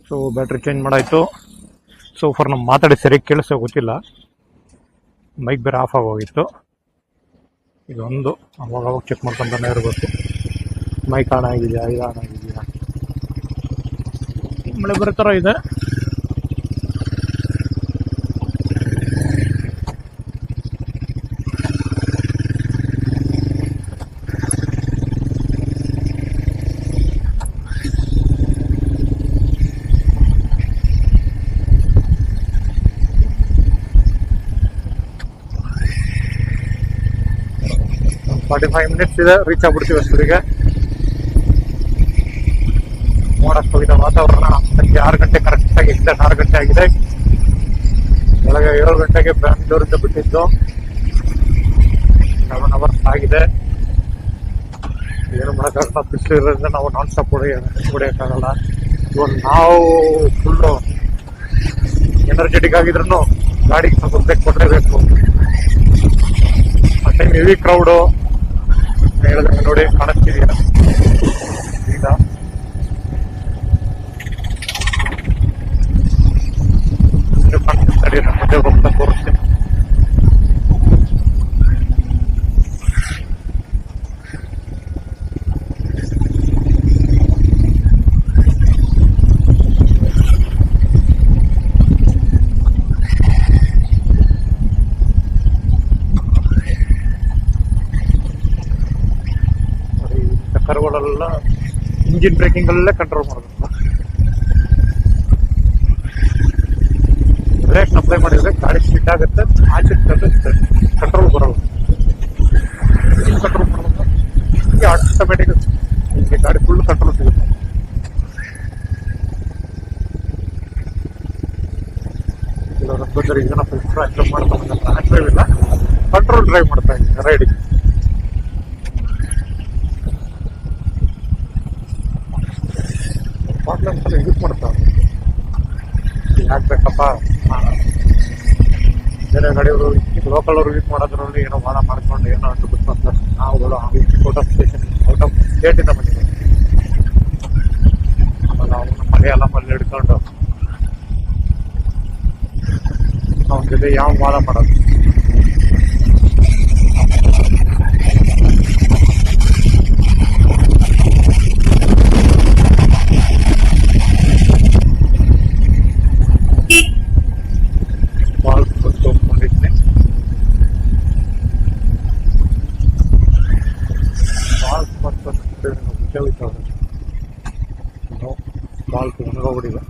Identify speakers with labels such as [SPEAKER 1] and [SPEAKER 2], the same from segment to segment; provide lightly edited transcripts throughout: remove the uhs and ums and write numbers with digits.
[SPEAKER 1] So battery change ಮಾಡಾಯಿತು. So for ನಮ್ಮ ಮಾತಾಡಿ ಸರಿಯಾಗಿ ಕೇಳಿಸೋ ಗೊತ್ತಿಲ್ಲ, ಮೈಕ್ ಬೇರೆ ಆಫ್ ಆಗೋಗಿತ್ತು. ಇದೊಂದು ಅವಾಗ ಚೆಕ್ ಮಾಡ್ಕೊಂತಾನೆ ಇರಬೇಕು, ಮೈಕ್ ಆನ್ ಆಗಿದೆಯಾ ಇದು ಆನ್ ಆಗಿದೆಯಾ. ಮಳೆ ಬರೋ ಥರ ಇದೆ. ಫಾರ್ಟಿ 45 ಮಿನಿಟ್ಸ್ ಇದೆ, ರೀಚ್ ಆಗ್ಬಿಡ್ತೀವಿ ಅಷ್ಟೊತ್ತಿಗೆ. ಮೋಡಕ್ಕೆ ಹೋಗಿದ್ದ ವಾತಾವರಣ. ಸಂಜೆ 6 ಗಂಟೆ ಕರೆಕ್ಟಾಗಿ ಎಕ್ಸಾಕ್ಟ್ 6 ಗಂಟೆ ಆಗಿದೆ. ಬೆಳಗ್ಗೆ 7 ಗಂಟೆಗೆ ಬ್ಯಾಂಗ್ಳೂರಿಂದ ಬಿಟ್ಟಿದ್ದು, 7 ಅವರ್ಸ್ ಆಗಿದೆ. ಏನು ಮಾಡೋಕ್ಕಾಗಲ್ಲ, ಬಿಸಿಲು ಇರೋದ್ರಿಂದ ನಾವು ನಾನ್ ಸ್ಟಾಪ್ ಹೊಡೆಯೋಕ್ಕಾಗಲ್ಲ. ಇವಾಗ ನಾವು ಫುಲ್ಲು ಎನರ್ಜೆಟಿಕ್ ಆಗಿದ್ರು ಗಾಡಿಗೆ ಸ್ವಲ್ಪ ಬ್ರೇಕ್ ಕೊಡಲೇಬೇಕು. ಆ ಟೈಮ್ ಹೆವಿ ಕ್ರೌಡು ಹೇಳಿದ್ರೆ ನೋಡಿ ಕಾಣಿಸ್ತಿದೆಯಾ ಈಗ. ಕಾಣಿಸ್ತಾರೆ ಮುಂದೆ ಹೋಗ್ತಾ ತೋರಿಸ್ತೀನಿ. ಕರ್ಗಳೆಲ್ಲ ಇಂಜಿನ್ ಬ್ರೇಕಿಂಗ್ ಅಲ್ಲೇ ಕಂಟ್ರೋಲ್ ಮಾಡಬೇಕು. ಬ್ರೇಕ್ ಅಪ್ಲೈ ಮಾಡಿದ್ರೆ ಗಾಡಿ ಸ್ಪೀಡ್ ಆಗುತ್ತೆ, ಆಚೆ ಕಂಟ್ರೋಲ್ ಬರೋದು. ಕಂಟ್ರೋಲ್ ಮಾಡಬೇಕು, ಹೀಗೆ ಆಟೋಮೆಟಿಕ್ ನಿಮಗೆ ಗಾಡಿ ಫುಲ್ ಕಂಟ್ರೋಲ್ ಸಿಗುತ್ತೆ. ಕೆಲವರು ಬಂದರೆ ಈಗ ನಾವು ಆಕ್ಟಿವ್ ಮಾಡ್ತಾ ಆಕ್ಟಿವ್ ಇಲ್ಲ, ಕಂಟ್ರೋಲ್ ಡ್ರೈವ್ ಮಾಡ್ತಾ ಇದ್ದೀನಿ ರೈಡಿಂಗ್. ಪ್ರಾಬ್ಲಮ್ಸ್ ಯೂಸ್ ಮಾಡ್ತಾರೆ. ಯಾಕೆ ಬೇಕಪ್ಪ, ಬೇರೆ ಗಾಡಿಯವರು ಲೋಕಲ್ ಅವರು ಯೂಸ್ ಮಾಡೋದ್ರಲ್ಲಿ ಏನೋ ವಾದ ಮಾಡ್ಕೊಂಡು ಏನೋ ಅಂತ ಗೊತ್ತ. ನಾವುಗಳು out of station out of ಸ್ಟೇಟಿಂದ ಬಂದಿದ್ದೀವಿ. ಆಮೇಲೆ ಅವನು ಮಳೆಯೆಲ್ಲ ಮಲ್ಲಿ ಹಿಡ್ಕೊಂಡು ಅವನ ಜೊತೆ ಯಾವ ವಾದ ಮಾಡೋದು. ಫಾಲ್ಸ್ ಒಣಗೋಗ್ಬಿಟ್ಟಿದೆ.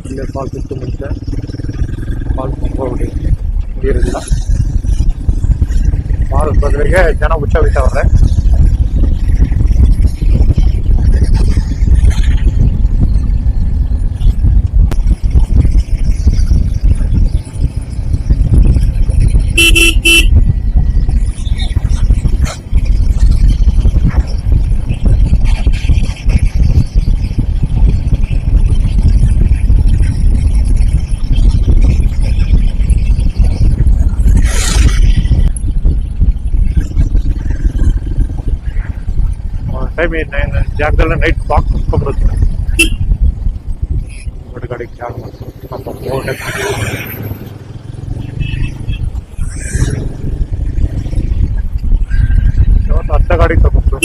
[SPEAKER 1] ಇಲ್ಲೇ ಫಾಲ್ಸ್ ಇತ್ತು ಮುಂಚೆ, ಫಾಲ್ಸ್ ಒಣಗೋಗ್ಬಿಟ್ಟಿದೆ, ನೀರಿಲ್ಲ. ಫಾಲ್ಸ್ ಬದಲಿಗೆ ಜನ ಹುಚ್ಚಾಗಿತ್ತವ್ರೆ. ಟೈಮ್ ಜಾಗದಲ್ಲ ನೈಟ್ ಬಾಕ್ಸ್ ಕುತ್ಕೊಂಡ್ಬರುತ್ತೆ. ದೊಡ್ಡ ಗಾಡಿಗೆ ಜಾಗ ಇವತ್ತು ಅರ್ಧ ಗಾಡಿಗೆ ತಗೊಂಡು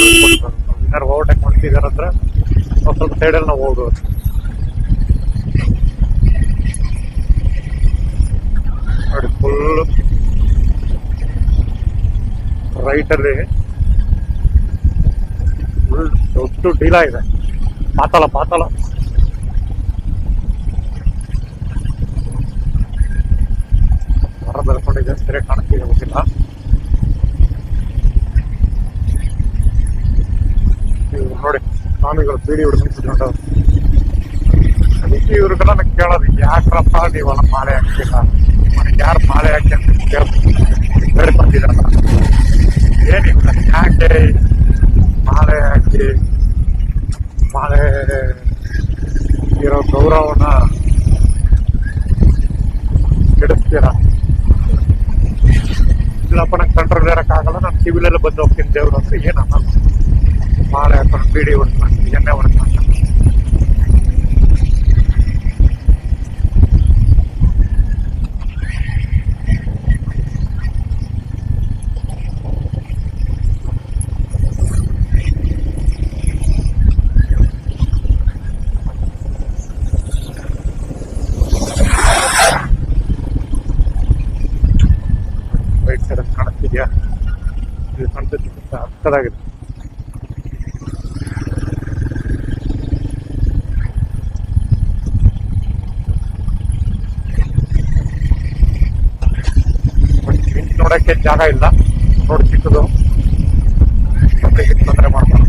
[SPEAKER 1] ಏನಾರು ಓವರ್ಟೇಕ್ ಮಾಡ್ತಿದಾರಂದ್ರೆ ಸ್ವಲ್ಪ ಸೈಡಲ್ಲಿ ನಾವು ಹೋಗೋದು. ನೋಡಿ ಫುಲ್ ರೈಟಲ್ಲಿ ಫುಲ್ ದೊಡ್ಡ ಡೀಲ ಇದೆ. ಪಾತಾಳ ಮರ ಬೆಳ್ಕೊಂಡಿದೆ, ಸರಿಯಾಗಿ ಕಾಣಿಸ್ತಿದೆ ಗೊತ್ತಿಲ್ಲ. ನೋಡಿ ಸ್ವಾಮಿಗಳು ಬೀಡಿ ಹುಡುಕೊಂಡು ಅದಕ್ಕೆ ಇವ್ರಿಗೆಲ್ಲ ನಾನು ಕೇಳೋದು, ಯಾಕ್ರಪ್ಪ ನೀವೆಲ್ಲ ಮಾಲೆ ಹಾಕ್ತಿಲ್ಲ, ನನಗೆ ಯಾರು ಮಾಲೆ ಹಾಕಿ ಅಂತ ಬೇಡ್ಕೊಂಡಿದ್ರಲ್ಲ, ಏನಿಲ್ಲ ಯಾಕೆ ಮಾಲೆ ಹಾಕಿ ಮಾಲೆ ಇರೋ ಗೌರವನ ಕೆಡಿಸ್ತೀರ. ಇಲ್ಲಪ್ಪ ನಂಗೆ ಕಂಟ್ರೋಲ್ ಇರೋಕ್ಕಾಗಲ್ಲ, ನಾನು ಸಿವಿಲೆಲ್ಲ ಬಂದು ಹೋಗ್ತೀನಿ ದೇವ್ರು ಅಂದ್ರೆ ಏನನ್ನ ಮಾಲೆ ಹಾಕೊಂಡು ಬೀಡಿ ಹೊಡ್ಕೊಂಡು ಎಣ್ಣೆ ಹೊಡ್ಕೊಂಡು ಸಕ್ಕದಾಗಿದೆ. ನೋಡಕ್ಕೆ ಜಾಗ ಇಲ್ಲ, ರೋಡ್ ಚಿಕ್ಕದು, ಮತ್ತೆ ತೊಂದರೆ ಮಾಡ್ಬಾರ್ದು.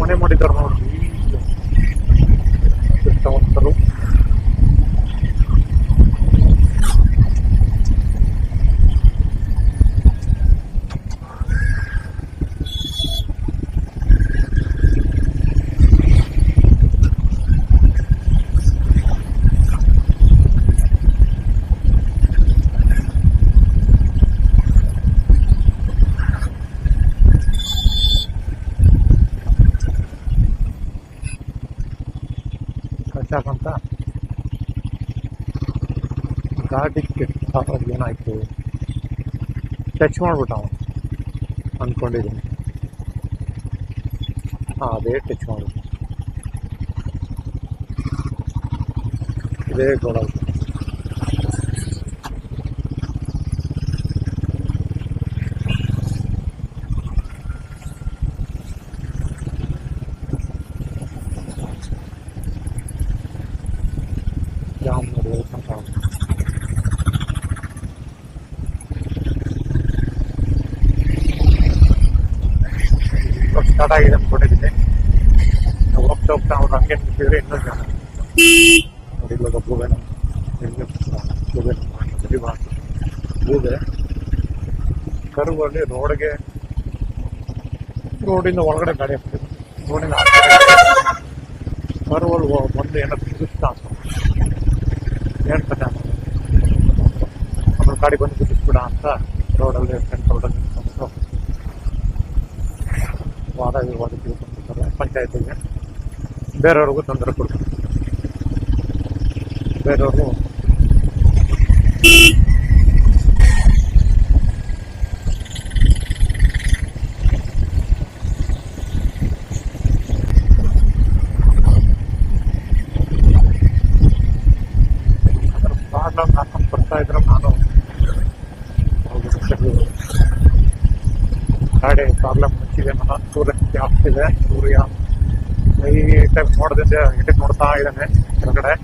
[SPEAKER 1] ಮನೆ ಮಾಡಿದ್ದಾರೆ ನೋಡ್ರಿ ಬೆಟ್ಟವಂತರು. ಕಚ್ಚಾಕಂತ ಗಾಡಿ ಕೆಟ್ಟ ಏನಾಯ್ತು, ಟಚ್ ಮಾಡ್ಬಿಟ್ಟ ಅವನು ಅಂದ್ಕೊಂಡಿದ್ದೀನಿ. ಅದೇ ಟಚ್ ಮಾಡ್ಬಿಟ್ಟು ಇದೇ ಗೋಳ ಜಾಮ್ ನೋಡ್ಬೇಕಂತ. ಸ್ಟಾರ್ಟ್ ಆಗಿದೆ ಅಂದ್ಕೊಂಡಿದ್ದೀನಿ. ಹೋಗ್ತಾ ಹೋಗ್ತಾ ಅವ್ರು ಹಂಗೆ ನಿಂತಿದ್ರೆ ಇನ್ನೂ ಜನ ನೋಡಿ. ಇವಾಗ ಗೂಬೆ ಗೂಬೆ ಕರುವಲ್ಲಿ ರೋಡಿಂದ ಒಳಗಡೆ ಗಾಡಿ ಹಾಕ್ತಿದೆ. ರೋಡಿಂದ ಕರುವಲ್ಲಿ ಬಂದು ಏನಾದ್ರು ಸಿಗುತ್ತಾ ಅಂತ ಹೇಳ್ತಾರೆ. ಆಮೇಲೆ ಗಾಡಿ ಬಂದು ಬಿಡಿಸ್ಬಿಡ ಅಂತ ರೋಡಲ್ಲಿ ಫ್ರಂಟ್ ರೋಡಲ್ಲಿ ನಿಂತ್ಕೊಂಡು ವಾದ ವಿವಾದ ತಿಳ್ಕೊಂಡಿರ್ತಾರೆ. ಪಂಚಾಯತಿಗೆ ಬೇರೆಯವ್ರಿಗೂ ತೊಂದರೆ ಕೊಡ್ತಾರೆ. ಬೇರೆಯವ್ರಿಗೂ ಪ್ರಾಬ್ಲಮ್ ಹಾಕೊಂಡು ಬರ್ತಾ ಇದ್ರೆ ನಾನು ಗಾಡಿ ಪ್ರಾಬ್ಲಮ್ ಮುಚ್ಚಿದೆ. ನನ್ನ ಸೂರ್ಯ ಆಗ್ತಿದೆ. ಸೂರ್ಯ ಈ ಟೈಮ್ ನೋಡದಿಂದ ಎಡಿಟ್ ನೋಡ್ತಾ ಇದ್ದಾನೆ ಕೆಳಗಡೆ.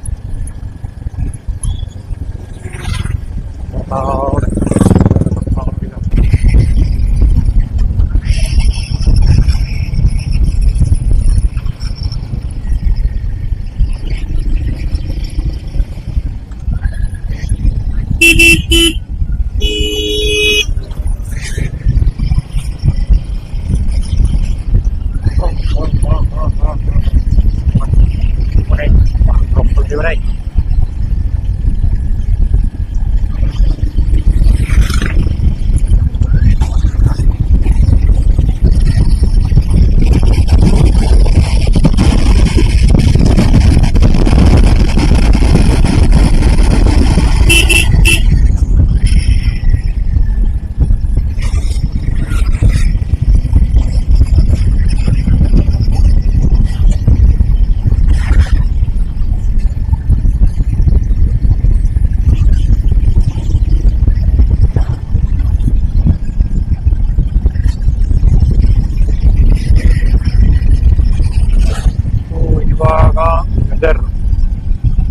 [SPEAKER 1] ವೆದರ್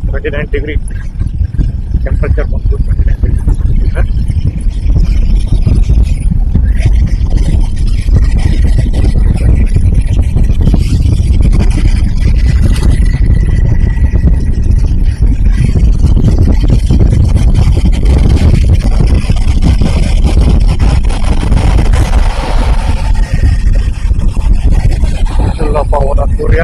[SPEAKER 1] 29 ಡಿಗ್ರಿ, ಟೆಂಪರೇಚರ್ ಬಂದು 29 ಡಿಗ್ರಿ ಇದೆ. ಇಲ್ಲಪ್ಪ ಹೋದ ಸೂರ್ಯ.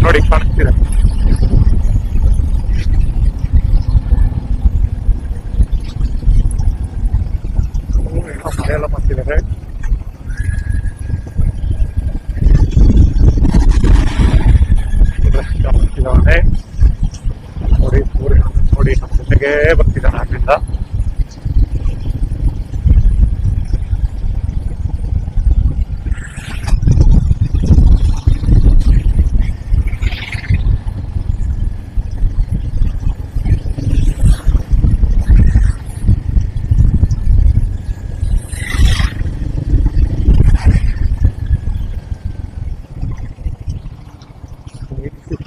[SPEAKER 1] ನೋಡಿ ಕಾಣಿಸ್ತಿದೆ. ಮಳೆಯೆಲ್ಲ ಮಾಡ್ತಿದ್ದಾರೆ. ನೋಡಿ ಸೂರ್ಯ ನೋಡಿ ನಮ್ಮ ಜೊತೆಗೆ ಬರ್ತಿದ್ದಾನೆ ಅಲ್ಲಿಂದ.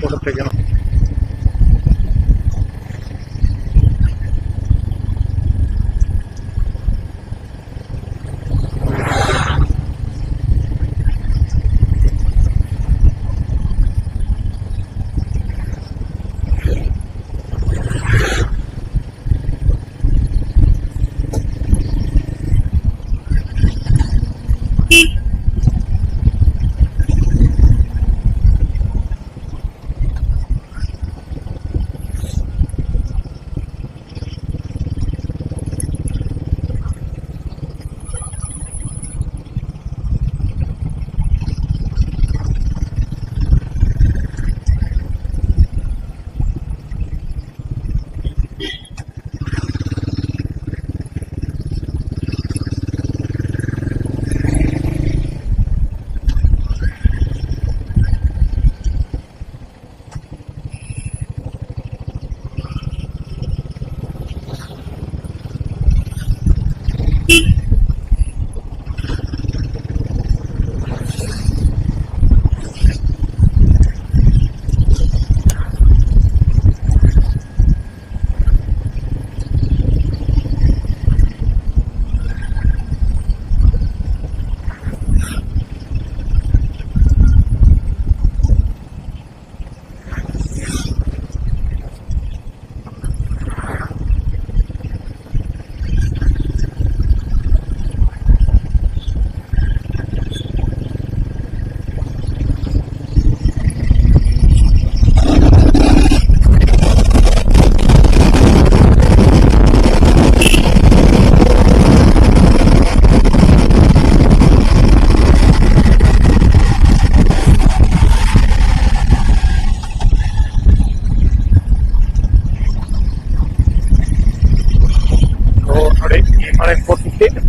[SPEAKER 1] ಕೊಡುತ್ತೆಗೇನೋ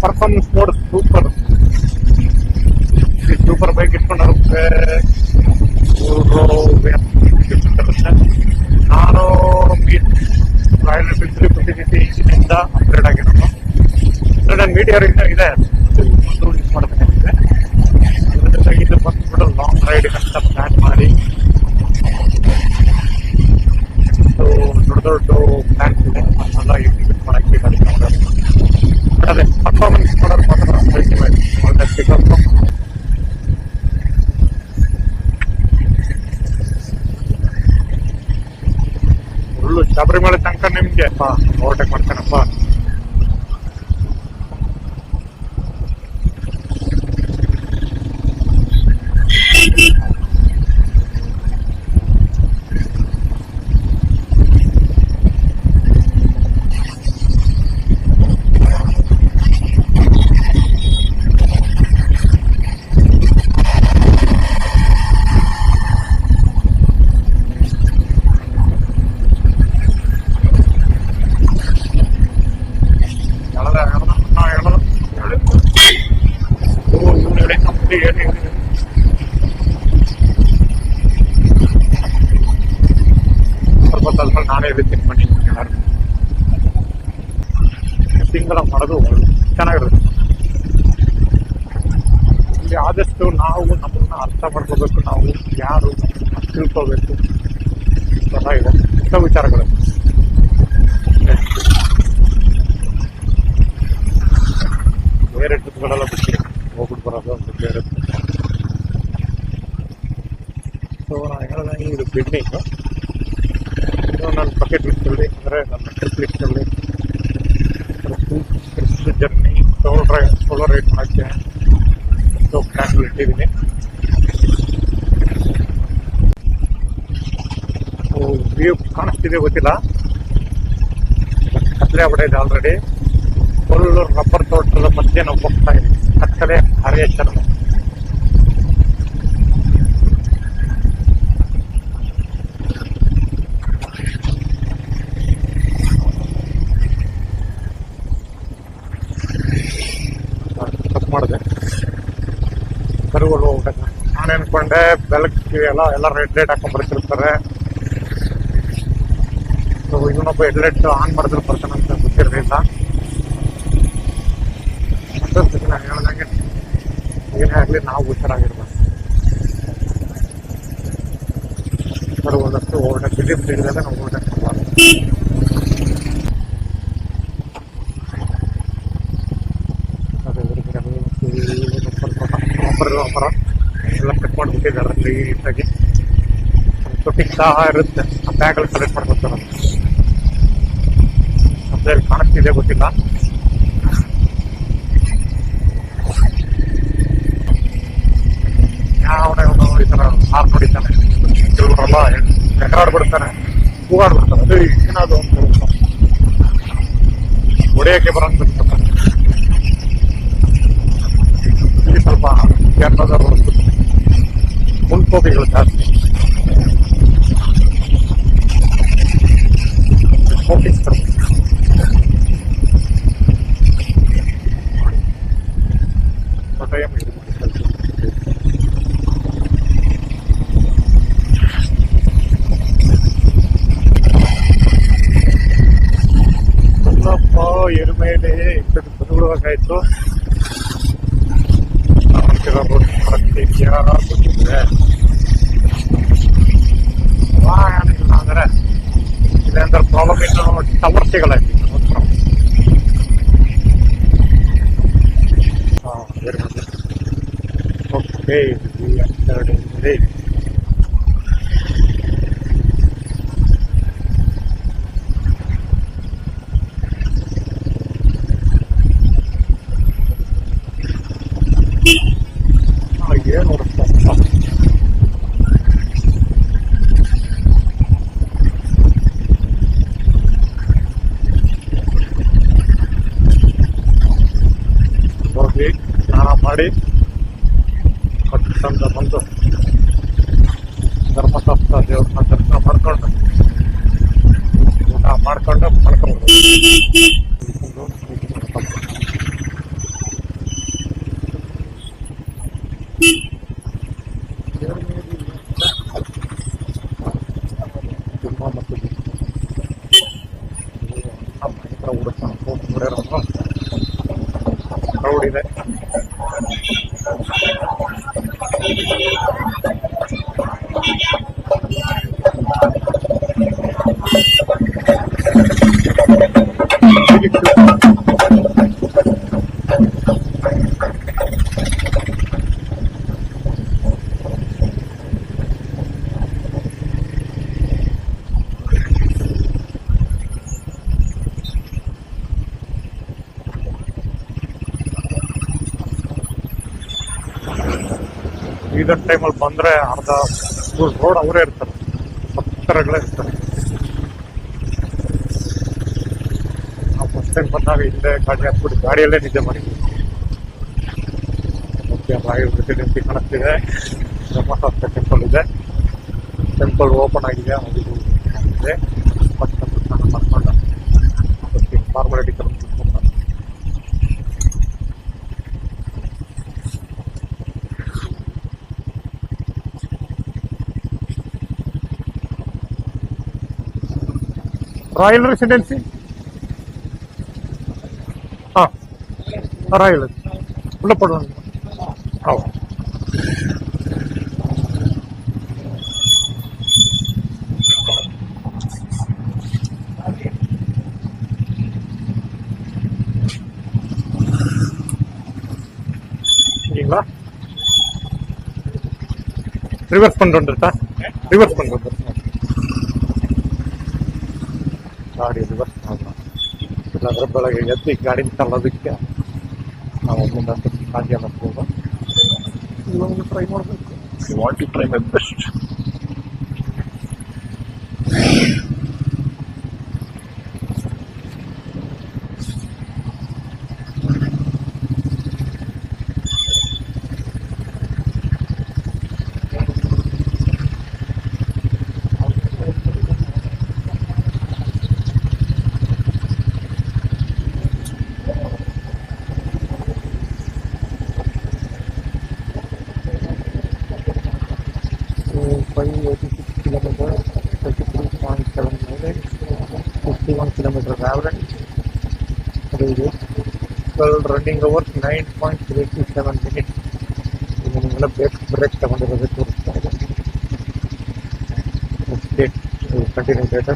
[SPEAKER 1] performance mode super. Super bike ಇಟ್ಕೊಂಡು ಹೋಗುತ್ತೆ. ನಾನು ರಾಯಲ್ ಎನ್ಫೀಲ್ಡ್ 350cc ಇಂಜಿನಿಂದ ಅಪ್ಗ್ರೇಡ್ ಆಗಿರೋದು. ನನ್ನ ಮೀಡಿಯರ್ ಇಂದ ಇದೆ ಯೂಸ್ ಮಾಡ್ತೇನೆ. ಅದ್ರ ಜೊತೆಗೆ ಇದು ಬಂದ್ಬಿಟ್ಟು ಲಾಂಗ್ ರೈಡ್ ಅಂತ ಪ್ಲಾನ್ ಮಾಡಿ ದೊಡ್ಡ ದೊಡ್ಡ ಪ್ಲಾನ್ಸ್ ಇದೆ ಅದನ್ನೆಲ್ಲ ಎಕ್ಸಿಕ್ಯೂಟ್ ಮಾಡಕ್ಕೆ ಅದೇ ಪರ್ಫಾರ್ಮೆನ್ಸ್ ಮಾಡೋದು ಮಾತ್ರ ಅಲ್ಟಿಮೇಟ್. ಒಳ್ಳೆ ಪಿಕಪ್, ಫುಲ್ಲು ಶಬರಿಮಲೆ ತನಕ ನಿಮ್ಗೆ ಓವರ್ಟೇಕ್ ಮಾಡ್ತಾನಪ್ಪ. ಸ್ವಲ್ಪ ನಾನೇ ಎಡಿಟಿಂಗ್ ಮಾಡಿ ತಿಂಗಳ ಮಾಡೋದು ಚೆನ್ನಾಗಿರುತ್ತೆ. ಇಲ್ಲಿ ಆದಷ್ಟು ನಾವು ನಮ್ಮನ್ನ ಅರ್ಥ ಮಾಡ್ಕೋಬೇಕು, ನಾವು ಯಾರು ತಿಳ್ಕೋಬೇಕು. ಚೆನ್ನಾಗಿದೆ ಇಂಥ ವಿಚಾರಗಳು. ಬೇರೆ ಟ್ರಿಪ್ಗಳೆಲ್ಲ ಬಿಟ್ಟು ಹೋಗ್ಬಿಟ್ಟು ಬರೋದು ಅಂತ ಬೇರೆ. ಸೊ ನಾನು ಹೇಳಿದ ಇದು ಬಿಡ್ನಿಂಗು. ನನ್ನ ಬಕೆಟ್ ಲಿಸ್ಟಲ್ಲಿ ಅಂದರೆ ನನ್ನ ಟ್ರಿಪ್ ಲಿಸ್ಟಲ್ಲಿ ಜರ್ನಿ ಸೋಲೋ ರೈಡ್ ಮಾಡೋಕ್ಕೆ ಪ್ಲ್ಯಾನ್ ಇಟ್ಟಿದ್ದೀನಿ. ವ್ಯೂ ಕಾಣಿಸ್ತಿದೆ ಗೊತ್ತಿಲ್ಲ, ಕತ್ಲೆ ಆಗ್ಬಿಟ್ಟಿದೆ ಆಲ್ರೆಡಿ. ಫುಲ್ ರಬ್ಬರ್ ತೋಟದ ಮಧ್ಯೆ ನಾವು ಹೋಗ್ತಾ ಇದ್ದೀವಿ. ಕತ್ತಲೆ ಹರಿಯ ಚರ್ಮ. ತಪ್ಪು ಮಾಡಿದೆ, ಕರುಗಳು ಹೋಗ್ಬೇಕು. ನಾನು ಅನ್ಕೊಂಡೆ ಬೆಳಗ್ಗೆ ಎಲ್ಲ ರೆಡ್ ಲೈಟ್ ಹಾಕೊಂಡ್ ಬರ್ತಿರ್ತಾರೆ. ಇನ್ನೊಬ್ಬ ರೆಡ್ ಲೈಟ್ ಆನ್ ಮಾಡಿದ್ರೆ ಬರ್ತಾನಂತ ಗೊತ್ತಿರಲಿಲ್ಲ. ನಾನು ಹೇಳ್ದಂಗೆ ಏನೇ ಆಗಲಿ ನಾವು ಹುಷಾರಾಗಿರ್ಬೇಕು. ಕರುಗಳಷ್ಟು ಓಡಾಟ ಬಿಲಿಪ್ ಹಿಡಿದಾಗ ನಾವು ಓಡಾಟ ಮಾಡಬಾರ್ದು. ರಬ್ಬರ್ ಎಲ್ಲ ಕಟ್ ಮಾಡಿಬಿಟ್ಟಿದ್ದಾರೆ ನೀಟಾಗಿ. ತೊಟ್ಟಿಗೆ ಸಹ ಇರುತ್ತೆ, ಆ ಬ್ಯಾಗಲ್ಲಿ ಕಲೆಕ್ಟ್ ಮಾಡ್ಕೊತಾರೆ. ಅದ್ರಲ್ಲಿ ಕಾಣಿಸ್ತಿದೆ ಗೊತ್ತಿಲ್ಲ. ಯಾವನೇ ಈ ಥರ ಹಾರ್ ನೋಡಿದ್ದಾನೆ, ಕೆಲವರೆಲ್ಲ ಎಕರಾಡ್ಬಿಡ್ತಾನೆ, ಕೂಗಾಡ್ಬಿಡ್ತಾನೆ. ಅದು ಏನಾದ್ರು ಅಂತ ಹೊಡೆಯೋಕ್ಕೆ ಬರೋಂತ ಇಲ್ಲಿ ಸ್ವಲ್ಪ ಕೇರಳದವರು ಮುನ್ಕೋಪಿಗಳು ಜಾಸ್ತಿ. ಎರುಮೇಲೆ ಬದುಕಬೇಕಾಯ್ತು. ಅಂದ್ರೆ ಇಲ್ಲಾಂದ್ರೆ ಪ್ರಾಬ್ಲಮ್ ಇನ್ನು ಟವರ್ ಸಿಗಲ್ಲ. ಓಕೆ, ಏನು ನೋಡುತ್ತಾ ಹೋಗಿ ಸ್ನಾನ ಮಾಡಿ ಪಟ್ಟಂತ ಬಂದು ಧರ್ಮಶಾಸ್ತ್ರ ದೇವಸ್ಥಾನ ದರ್ಶನ ಮಾಡ್ಕೊಂಡು ಊಟ ಮಾಡ್ಕೊಂಡು ಮಾಡ್ಕೊಂಡು ತುಂಬ ಮತ್ತು ಭಯಂಕರ ಹುಡುಕ್ತಾನೆ ಕ್ರೌಡ್ ಇದೆ. ಇದನ್ನ ಟೈಮಲ್ಲಿ ಬಂದ್ರೆ ಅರ್ಧ ರೋಡ್ ಅವರೇ ಇರ್ತಾರೆ, ಹತ್ತರಗಳೇ ಇರ್ತಾರೆ. ನಾವು ಫಸ್ಟ್ ಟೈಮ್ ಬಂದಾಗ ಹಿಂದೆ ಗಾಡಿ ಹಾಕ್ಬಿಟ್ಟು ಗಾಡಿಯಲ್ಲೇ ನಿದ್ದೆ ಮಾಡಿದ್ವಿ. ಓಕೆ, ರಾಯಲ್ ರೆಸಿಡೆನ್ಸಿ ಕಾಣಿಸ್ತಿದೆ. ಧರ್ಮಶಾಸ್ತ್ರ ಟೆಂಪಲ್ ಇದೆ. ಟೆಂಪಲ್ ಓಪನ್ ಆಗಿದೆ, ಅದು ಇದೆ. ಫಸ್ಟ್ ಸ್ನಾನ ಮಾಡ್ಕೊಂಡು ಫಾರ್ಮಾಲಿಟಿ ಕರ್ಕೊಂಡು ರಾಯಲ್ ರೆಸಿಡೆನ್ಸಿ. ರಾಯಲ್ ಉள்ள போடுவாங்க. சரிங்களா? ரிவர்ஸ் பண்ணிட்டு ரிவர்ஸ் பண்ணிட்டு ಗಾಡಿ ರಿವರ್ಸ್ ಮಾಡலாம். ಇಲ್ಲಾಂದ್ರೆ ಬೆಳಗ್ಗೆ ಎದ್ದು ಗಾಡಿ ತಳ್ಳೋದಕ್ಕೆ ನಾವು ಮುಂದೆ ಕಾಜಿ ಅನ್ನಿಸ್ಬೋದು. ಇವಾಗ ಟ್ರೈ ಮಾಡಬೇಕು. I want to try my best.
[SPEAKER 2] 586 kilometers, 33.7 mileage, 51 kilometers average. Very good. Well, running over 9.87 minutes. ನಿಮಗೆಲ್ಲ ಬ್ರೇಕ್ ತಗೊಂಡಿರೋದೇ ತೋರಿಸ್ತಾ ಇದೆ. Continue data